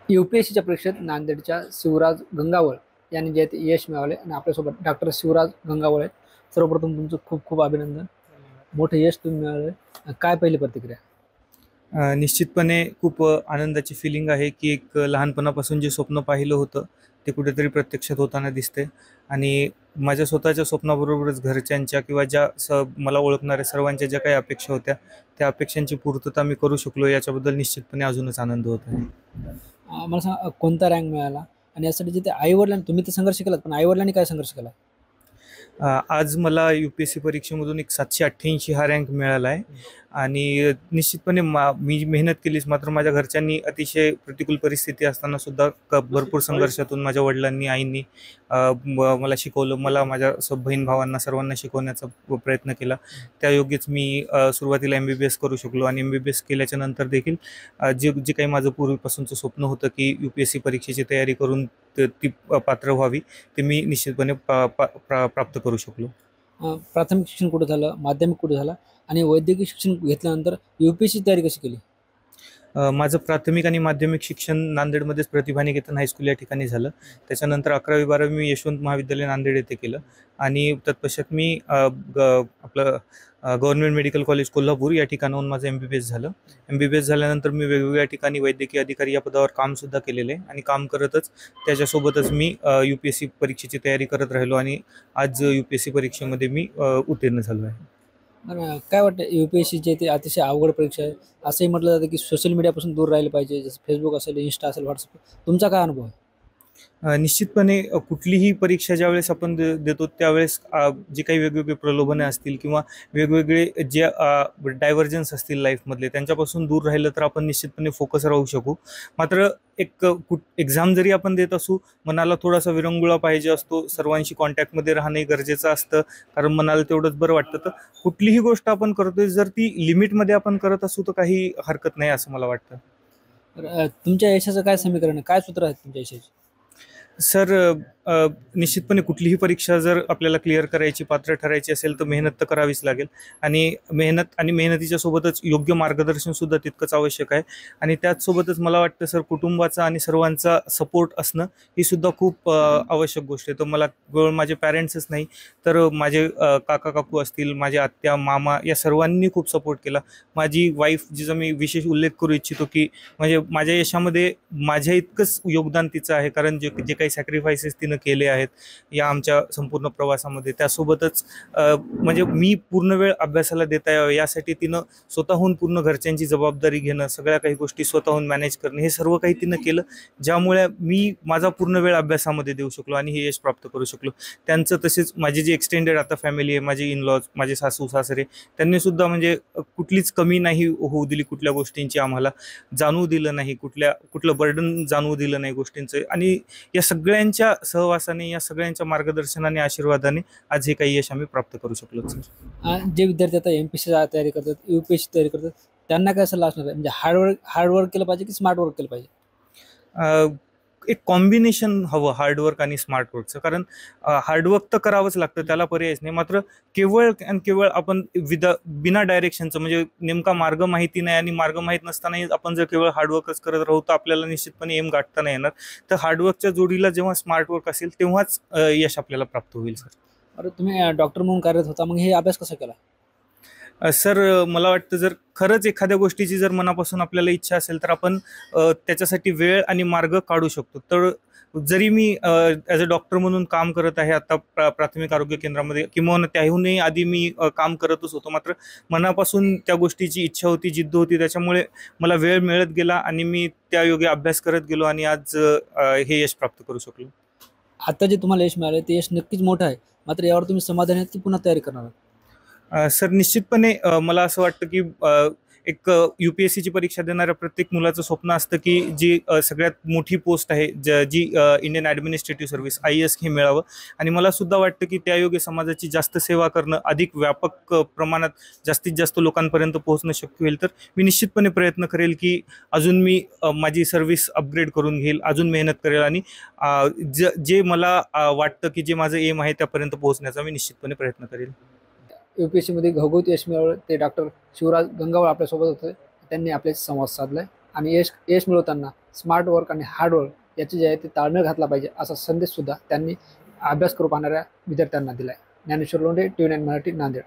UPSCच्या परीक्षेत नांदेडच्या शिवराज गंगावळ यांनी जे ते यश मिळवले आणि आपल्यासोबत डॉक्टर शिवराज गंगावळ आहेत. सर्वप्रथम तुमचं खूप खूप अभिनंदन. मोठं यश तुम्ही मिळवलंय. काय पहिली प्रतिक्रिया? निश्चितपणे खूप आनंदाची फिलिंग आहे, की एक लहानपणापासून जे स्वप्न पाहिलं होतं, ते कुठेतरी प्रत्यक्षात होताना दिसतंय. आणि माझ्या स्वतःच्या स्वप्नाबरोबरच घरच्यांच्या किंवा मला ओळखणाऱ्या सर्वांच्या ज्या काही अपेक्षा होत्या, त्या अपेक्षांची पूर्तता मी करू शकलो, याच्याबद्दल निश्चितपणे अजूनच आनंद होत आहे. मला सांगा, कोणता रँक मिळाला आणि यासाठी जे ते आई-वडिलांनी तुम्ही तर संघर्ष केलात, पण आई-वडिलांनी काय संघर्ष केला? आज मला UPSC परीक्षेमधून एक 788 हा रँक मिळाला आहे. आणि निश्चितपणे मी मेहनत केलीच, मात्र माझ्या घरच्यांनी अतिशय प्रतिकूल परिस्थिती असताना सुद्धा भरपूर संघर्षातून माझ्या वडिलांनी, आईंनी मला शिकवलं. मला माझ्या बहीण भावांना सर्वांना शिकवण्याचा प्रयत्न केला. त्यायोग्यच मी सुरुवातीला MBBS करू शकलो आणि MBBS केल्याच्या नंतर देखील जे जे काही माझं पूर्वीपासूनचं स्वप्न होतं, की UPSC परीक्षेची तयारी करून ती पात्र व्हावी, ते मी निश्चितपणे प्राप्त करू शकलो. प्राथमिक शिक्षण कुठं झालं, माध्यमिक कुठं झालं आणि वैद्यकीय शिक्षण घेतल्यानंतर UPSCची तयारी कशी केली? माझं प्राथमिक आणि माध्यमिक शिक्षण नांदेडमध्येच प्रतिभानिकेतन हायस्कूल या ठिकाणी झालं. त्याच्यानंतर 11वी-12वी मी यशवंत महाविद्यालय नांदेड येथे केलं. आणि तत्पश्चात मी आपलं गव्हर्नमेंट मेडिकल कॉलेज कोल्हापूर या ठिकाणाहून माझं MBBS झालं. MBBS झाल्यानंतर मी वेगवेगळ्या ठिकाणी वैद्यकीय अधिकारी या पदावर कामसुद्धा केलेलं आहे आणि काम करतच त्याच्यासोबतच मी UPSC परीक्षेची तयारी करत राहिलो आणि आज UPSC परीक्षेमध्ये मी उत्तीर्ण झालो आहे. बरं, काय वाटतं UPSCचे ते अतिशय अवघड परीक्षा आहे. असंही म्हटलं जातं की सोशल मीडियापासून दूर राहिलं पाहिजे, जसं Facebook असेल, Insta असेल, WhatsApp. तुमचा काय अनुभव आहे? निश्चितपणे कुठलीही परीक्षा ज्यावेळेस आपण देतो त्यावेळेस जी काही वेगवेगळे प्रलोभने असतील किंवा वेगवेगळे जे डायव्हर्जन्स असतील लाईफमधले, त्यांच्यापासून दूर राहिलं तर आपण निश्चितपणे फोकस राहू शकू. मात्र एक एक्झाम जरी आपण देत असू, मनाला थोडासा विरंगुळा पाहिजे असतो. सर्वांशी कॉन्टॅक्टमध्ये राहणे गरजेचं असतं, कारण मनाला तेवढंच बरं वाटतं. तर कुठलीही गोष्ट आपण करतोय, जर ती लिमिटमध्ये आपण करत असू तर काही हरकत नाही असं मला वाटतं. तुमच्या यशाचं काय समीकरण आहे? काय सूत्र आहेत तुमच्या यशाची? सर, निश्चितपणे कुठलीही परीक्षा जर आपल्याला क्लिअर करायची, पात्र ठरायची असेल तर मेहनत तर करावीच लागेल. आणि मेहनतीच्या सोबतच योग्य मार्गदर्शनसुद्धा तितकंच आवश्यक आहे. आणि त्याचसोबतच मला वाटतं सर, कुटुंबाचा आणि सर्वांचा सपोर्ट असणं ही सुद्धा खूप आवश्यक गोष्ट आहे. तर मला केवळ माझे पॅरेंट्सच नाही, तर माझे काका काकू असतील, माझे आत्या मामा या सर्वांनी खूप सपोर्ट केला. माझी वाईफ, जिचा मी विशेष उल्लेख करू इच्छितो, की म्हणजे माझ्या यशामध्ये माझ्या इतकंच योगदान तिचं आहे, कारण जे जे काही सॅक्रिफायसेस तिनं केले आहेत या आमच्या संपूर्ण प्रवासामध्ये. त्यासोबतच म्हणजे मी पूर्ण वेळ अभ्यासाला देता यावं यासाठी तिनं स्वतःहून पूर्ण घरच्यांची जबाबदारी घेणं, सगळ्या काही गोष्टी स्वतःहून मॅनेज करणं, हे सर्व काही तिनं केलं, ज्यामुळे मी माझा पूर्ण वेळ अभ्यासामध्ये देऊ शकलो आणि हे यश प्राप्त करू शकलो. त्यांचं तसेच माझी जी एक्सटेंडेड आता फॅमिली आहे, माझे इनलॉज, माझे सासू सासरे, त्यांनी सुद्धा म्हणजे कुठलीच कमी नाही होऊ दिली कुठल्या गोष्टींची, आम्हाला जाणवू दिलं नाही, कुठलं बर्डन जाणवू दिलं नाही गोष्टींचं. आणि या सगळ्यांच्या सहवासाने, या सगळ्यांच्या मार्गदर्शनाने, आशीर्वादाने आज हे काही यश आम्ही प्राप्त करू शकलो. जे विद्यार्थी आता MPSC तयारी करतात, UPSC तयारी करतात, त्यांना काय सल्ला असणार आहे? म्हणजे हार्डवर्क केलं पाहिजे की स्मार्ट वर्क केलं पाहिजे? एक कॉम्बिनेशन हवं हार्डवर्क आणि स्मार्ट वर्कचं. कारण हार्डवर्क तर करावंच लागतं, त्याला पर्यायच नाही. मात्र केवळ आणि केवळ आपण बिना डायरेक्शनचं, म्हणजे नेमका मार्ग माहिती नाही आणि मार्ग माहीत नसतानाही आपण जर केवळ हार्डवर्कच करत राहू तर आपल्याला निश्चितपणे एम गाठता नाही येणार. तर हार्डवर्कच्या जोडीला जेव्हा स्मार्ट वर्क असेल तेव्हाच यश आपल्याला प्राप्त होईल सर. अरे, तुम्ही डॉक्टर म्हणून कार्यरत होता, मग हे अभ्यास कसा केला? सर, मला वाटतं जर खरंच एखाद्या गोष्टीची जर मनापासून आपल्याला इच्छा असेल तर आपण त्याच्यासाठी वेळ आणि मार्ग काढू शकतो. तर जरी मी ॲज अ डॉक्टर म्हणून काम करत आहे आता प्राथमिक आरोग्य केंद्रामध्ये, किंवा त्याहूनही आधी मी काम करतच होतो, मात्र मनापासून त्या गोष्टीची इच्छा होती, जिद्द होती, त्याच्यामुळे मला वेळ मिळत गेला आणि मी त्यायोगे अभ्यास करत गेलो आणि आज हे यश प्राप्त करू शकलो. आता जे तुम्हाला यश मिळालं ते यश नक्कीच मोठं आहे, मात्र यावर तुम्ही समाधानी आहेत की पुन्हा तयारी करणार आहात? सर, निश्चितपणे मला असं वाटतं की एक UPSCची परीक्षा देणाऱ्या प्रत्येक मुलाचं स्वप्न असतं की जी सगळ्यात मोठी पोस्ट आहे, जी इंडियन ॲडमिनिस्ट्रेटिव्ह सर्व्हिस IAS हे मिळावं. आणि मला सुद्धा वाटतं की त्यायोगे समाजाची जास्त सेवा करणं, अधिक व्यापक प्रमाणात जास्तीत जास्त लोकांपर्यंत पोहोचणं शक्य होईल. तर मी निश्चितपणे प्रयत्न करेल की अजून मी माझी सर्व्हिस अपग्रेड करून घेईल, अजून मेहनत करेल आणि जे मला वाटतं की जे माझं एम आहे त्यापर्यंत पोहोचण्याचा मी निश्चितपणे प्रयत्न करेल. UPSC मध्ये घवघवीत यश मिळवलं ते डॉक्टर शिवराज गंगावळ आपल्यासोबत होते. त्यांनी आपल्याशी संवाद साधलाय आणि यश यश मिळवताना स्मार्ट वर्क आणि हार्ड वर्क याचे जे आहे ते ताळमेळ घातला पाहिजे असा संदेश सुद्धा त्यांनी अभ्यास करू पाहणाऱ्या विद्यार्थ्यांना दिला आहे. ज्ञानेश्वर लोंढे, TV9 मराठी, नांदेड.